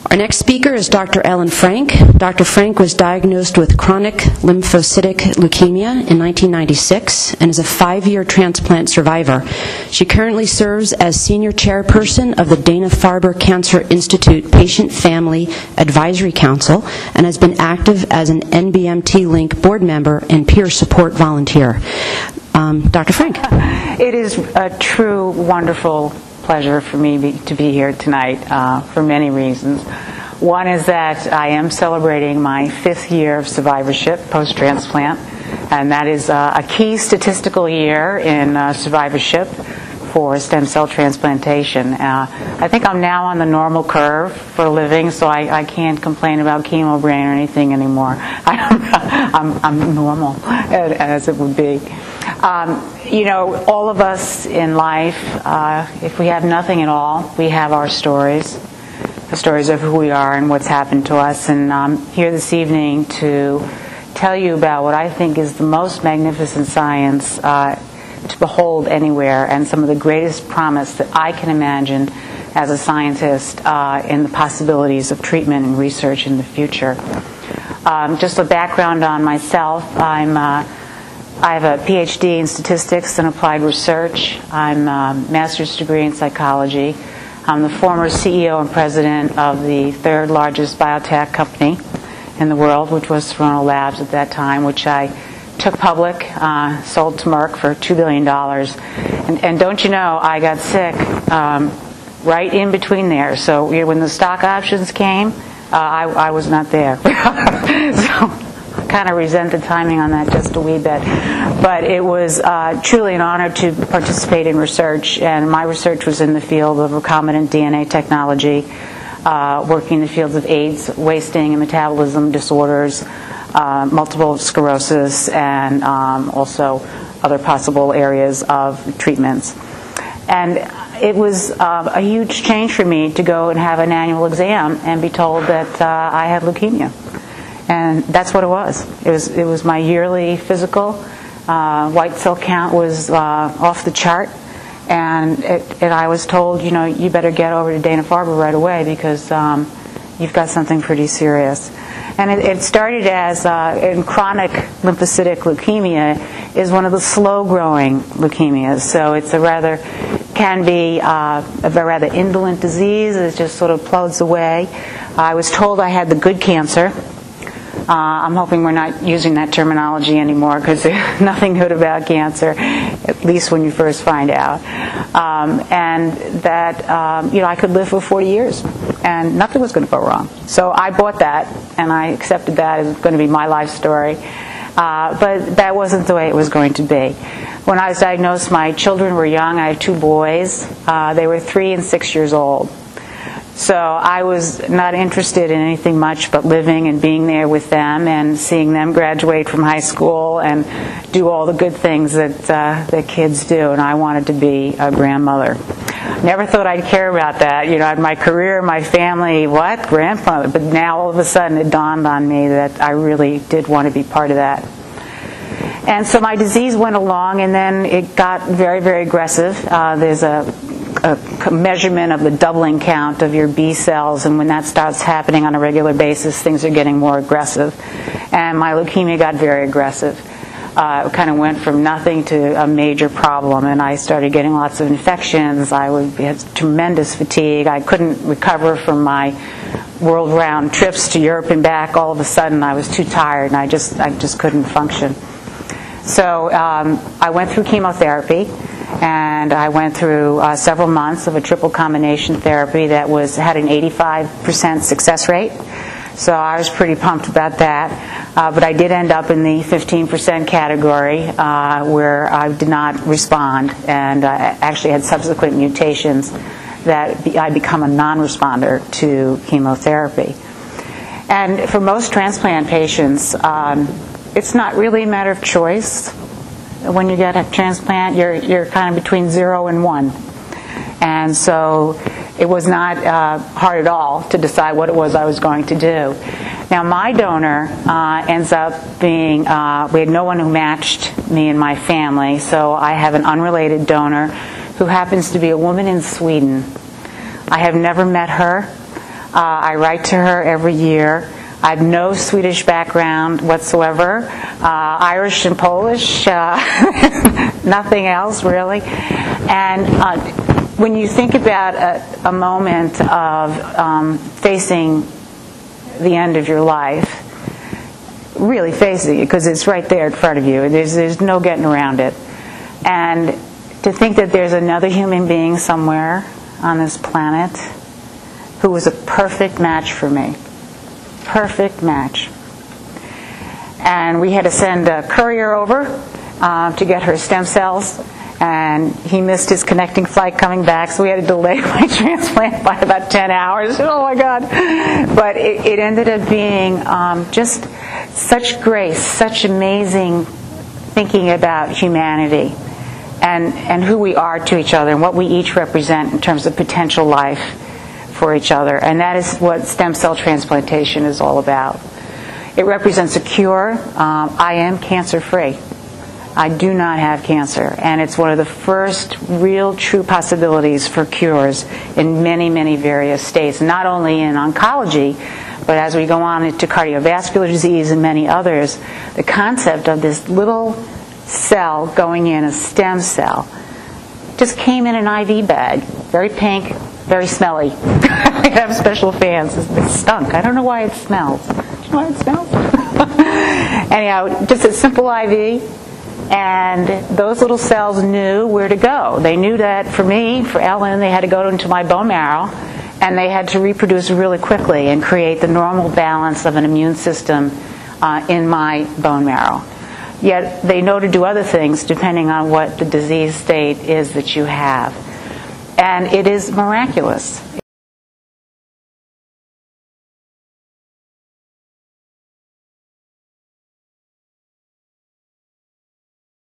Our next speaker is Dr. Ellen Frank. Dr. Frank was diagnosed with chronic lymphocytic leukemia in 1996 and is a 5-year transplant survivor. She currently serves as senior chairperson of the Dana-Farber Cancer Institute Patient Family Advisory Council and has been active as an nbmtLINK board member and peer support volunteer. Dr. Frank. It is a true, wonderful pleasure for me to be here tonight for many reasons. One is that I am celebrating my 5th year of survivorship post-transplant, and that is a key statistical year in survivorship for stem cell transplantation. I think I'm now on the normal curve for a living, so I can't complain about chemo brain or anything anymore. I'm normal, as it would be. You know, all of us in life, if we have nothing at all, we have our stories, the stories of who we are and what's happened to us. And I'm here this evening to tell you about what I think is the most magnificent science to behold anywhere, and some of the greatest promise that I can imagine as a scientist in the possibilities of treatment and research in the future. Just a background on myself. I have a PhD in statistics and applied research. I'm a master's degree in psychology. I'm the former CEO and president of the 3rd largest biotech company in the world, which was Serona Labs at that time, which I took public, sold to Merck for $2 billion. And don't you know, I got sick right in between there. So when the stock options came, I was not there. So kind of resent the timing on that just a wee bit. But it was truly an honor to participate in research, and my research was in the field of recombinant DNA technology, working in the fields of AIDS, wasting and metabolism disorders, multiple sclerosis, and also other possible areas of treatments. And it was a huge change for me to go and have an annual exam and be told that I had leukemia. And that's what it was. It was my yearly physical. White cell count was off the chart, and I was told, you know, you better get over to Dana-Farber right away because you've got something pretty serious. And it started as in chronic lymphocytic leukemia is one of the slow-growing leukemias. So it's can be a rather indolent disease. It just sort of plods away. I was told I had the good cancer. I'm hoping we're not using that terminology anymore because there's nothing good about cancer, at least when you first find out. And that you know, I could live for 40 years and nothing was going to go wrong. So I bought that and I accepted that as going to be my life story. But that wasn't the way it was going to be. When I was diagnosed, my children were young. I had 2 boys. They were 3 and 6 years old. So I was not interested in anything much but living and being there with them and seeing them graduate from high school and do all the good things that kids do. And I wanted to be a grandmother. Never thought I'd care about that. You know, I had my career, my family, what? Grandmother. But now all of a sudden it dawned on me that I really did want to be part of that. And so my disease went along, and then it got very, very aggressive. There's a measurement of the doubling count of your B cells, and when that starts happening on a regular basis, things are getting more aggressive. And my leukemia got very aggressive. It kind of went from nothing to a major problem, and I started getting lots of infections. I had tremendous fatigue. I couldn't recover from my world-round trips to Europe and back. All of a sudden, I was too tired, and I just couldn't function. So I went through chemotherapy. And I went through several months of a triple combination therapy that had an 85% success rate. So I was pretty pumped about that. But I did end up in the 15% category where I did not respond, and actually had subsequent mutations that I become a non-responder to chemotherapy. And for most transplant patients, it's not really a matter of choice. When you get a transplant, you're kind of between 0 and 1. And so it was not hard at all to decide what it was I was going to do. Now my donor ends up being, we had no one who matched me and my family, so I have an unrelated donor who happens to be a woman in Sweden. I have never met her. I write to her every year. I have no Swedish background whatsoever, Irish and Polish, nothing else really. And when you think about a moment of facing the end of your life, really facing it, because it's right there in front of you. There's no getting around it. And to think that there's another human being somewhere on this planet who was a perfect match for me. Perfect match. And we had to send a courier over to get her stem cells, and he missed his connecting flight coming back, so we had to delay my transplant by about 10 hours. Oh my God. But it ended up being just such grace, such amazing thinking about humanity and who we are to each other and what we each represent in terms of potential life for each other. And that is what stem cell transplantation is all about. It represents a cure. I am cancer-free. I do not have cancer, and it's one of the first real true possibilities for cures in many, many various states, not only in oncology, but as we go on into cardiovascular disease and many others. The concept of this little cell going in, a stem cell, just came in an IV bag, very pink, very smelly. We have special fans. It stunk. I don't know why it smells. Do you know why it smells? Anyhow, just a simple IV. And those little cells knew where to go. They knew that for me, for Ellen, they had to go into my bone marrow, and they had to reproduce really quickly and create the normal balance of an immune system in my bone marrow. Yet they know to do other things depending on what the disease state is that you have. And it is miraculous.